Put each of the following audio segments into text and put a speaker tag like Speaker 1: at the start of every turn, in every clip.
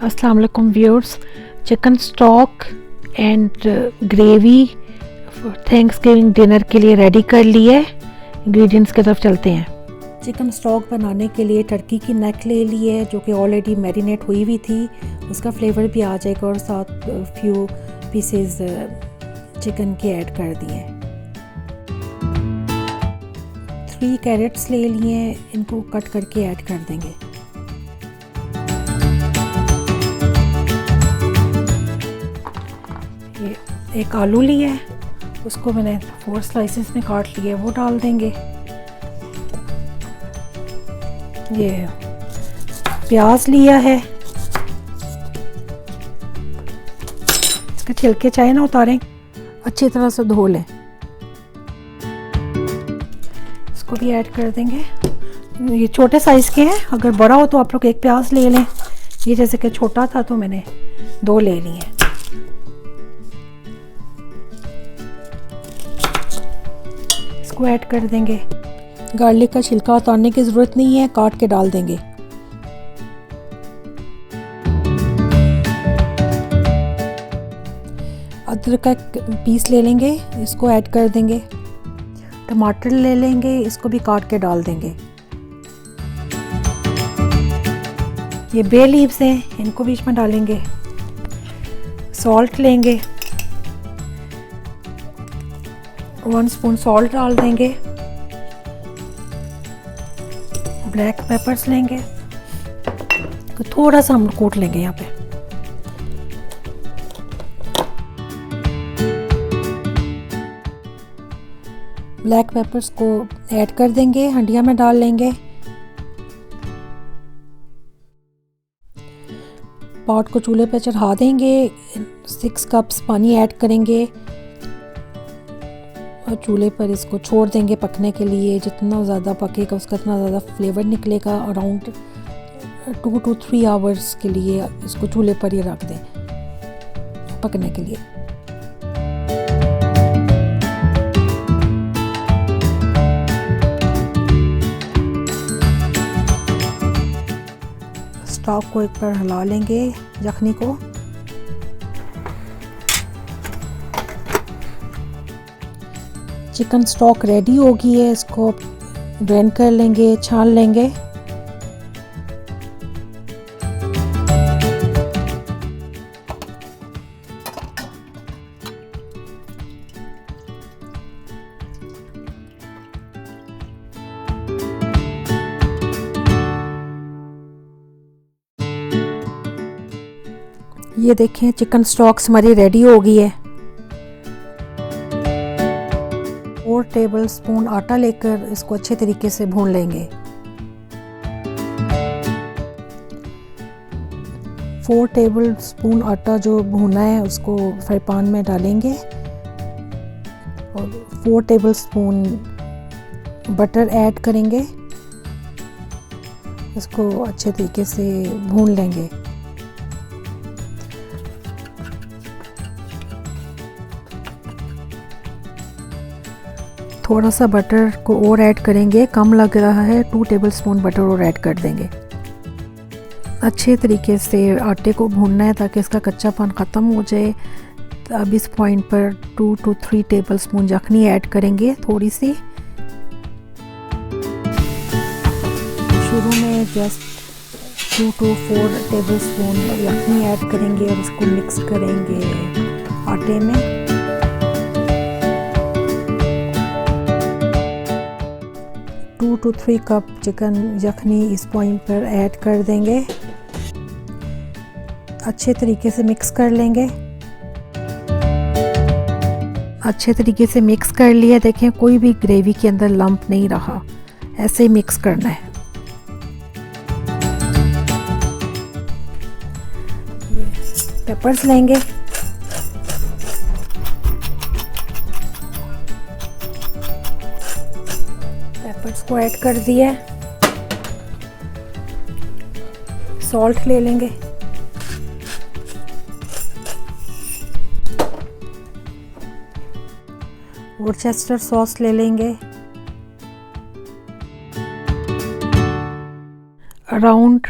Speaker 1: अस्सलाम वालेकुम viewers, chicken stock and gravy Thanksgiving dinner के लिए रेडी कर ली है। इंग्रेडिएंट्स की तरफ चलते हैं। चिकन स्टॉक बनाने के लिए टर्की की नेक ले ली है जो कि ऑलरेडी मैरिनेट हुई हुई थी, उसका फ्लेवर भी आ जाएगा और साथ फ्यू पीसेस चिकन के ऐड कर दिए। 3 कैरेट्स ले लिए हैं, इनको कट करके ऐड कर देंगे। ये एक आलू लिया है, उसको मैंने 4 स्लाइसेस में काट लिया है, वो डाल देंगे। ये प्याज लिया है, इसके छिलके चाहे ना उतारें, अच्छी तरह से धो लें। इसको भी ऐड कर देंगे। ये छोटे साइज़ के हैं, अगर बड़ा हो तो आप लोग 1 प्याज ले लें। ये जैसे कि छोटा था तो मैंने 2 ले लिए हैं। इसको ऐड कर देंगे। गार्लिक का छिलका उतारने की ज़रूरत नहीं है, काट के डाल देंगे। अदरक का पीस ले लेंगे, इसको ऐड कर देंगे। टमाटर ले लेंगे, इसको भी काट के डाल देंगे। ये बे लीव्स हैं, इनको बीच में डालेंगे। सॉल्ट लेंगे, 1 स्पून सॉल्ट डाल देंगे। ब्लैक पेपर्स लेंगे, तो थोड़ा सा हम कूट लेंगे यहाँ पे। ब्लैक पेपर्स को ऐड कर देंगे, हंडिया में डाल लेंगे। पॉट को चूल्हे पे चढ़ा देंगे। 6 कप्स पानी ऐड करेंगे और चूल्हे पर इसको छोड़ देंगे पकने के लिए। जितना ज़्यादा पकेगा उसका इतना ज़्यादा फ्लेवर निकलेगा। अराउंड 2 to 3 आवर्स के लिए इसको चूल्हे पर ही रख दें पकने के लिए। स्टॉक को एक बार हिला लेंगे, यखनी को। चिकन स्टॉक रेडी हो गई है, इसको ड्रेन कर लेंगे, छान लेंगे। ये देखें, चिकन स्टॉक्स हमारी रेडी हो गई है। 4 टेबल स्पून आटा लेकर इसको अच्छे तरीके से भून लेंगे। 4 टेबल स्पून आटा जो भुना है उसको फ्राई पैन में डालेंगे और 4 टेबल स्पून बटर ऐड करेंगे। इसको अच्छे तरीके से भून लेंगे। थोड़ा सा बटर को और ऐड करेंगे, कम लग रहा है, 2 टेबल स्पून बटर और ऐड कर देंगे। अच्छे तरीके से आटे को भूनना है ताकि इसका कच्चापन ख़त्म हो जाए। अब इस पॉइंट पर 2 to 3 table spoon yakhni add करेंगे। थोड़ी सी शुरू में just 2 to 4 table spoon yakhni add करेंगे और इसको मिक्स करेंगे आटे में। 2 to 3 कप चिकन यखनी इस पॉइंट पर ऐड कर देंगे। अच्छे तरीके से मिक्स कर लेंगे। अच्छे तरीके से मिक्स कर लिया। देखें, कोई भी ग्रेवी के अंदर लंप नहीं रहा, ऐसे ही मिक्स करना है। पेपर्स लेंगे, को ऐड कर दिया। सॉल्ट ले लेंगे, वॉरचेस्टर सॉस ले लेंगे। Around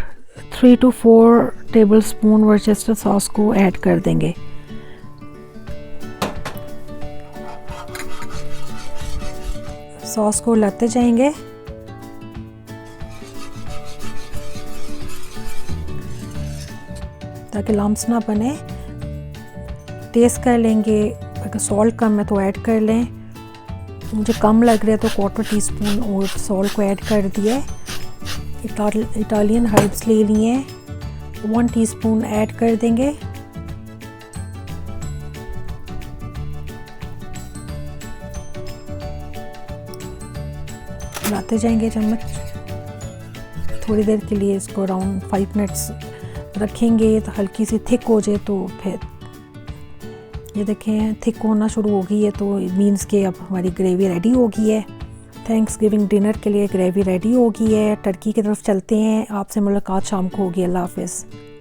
Speaker 1: 3 to 4 tablespoon Worcester sauce को ऐड कर देंगे। सॉस को लाते जाएंगे। ताकि लम्स ना बने। टेस्ट कर लेंगे, अगर सॉल्ट कम है तो ऐड कर लें। मुझे कम लग रहा है तो 1/4 टीस्पून और सॉल्ट को ऐड कर दिया। इटालियन हर्ब्स ले लिए, 1 टीस्पून ऐड कर देंगे। लाते जाएंगे चम्मच। थोड़ी देर के लिए इसको अराउंड 5 मिनट्स रखेंगे तो हल्की सी थिक हो जाए। तो फिर ये देखें थिक होना शुरू हो गई है, तो मीन्स के अब हमारी ग्रेवी रेडी हो गई है। थैंक्सगिविंग डिनर के लिए ग्रेवी रेडी हो गई है। टर्की की तरफ चलते हैं। आपसे मुलाकात शाम को होगी। अल्लाह हाफिज़।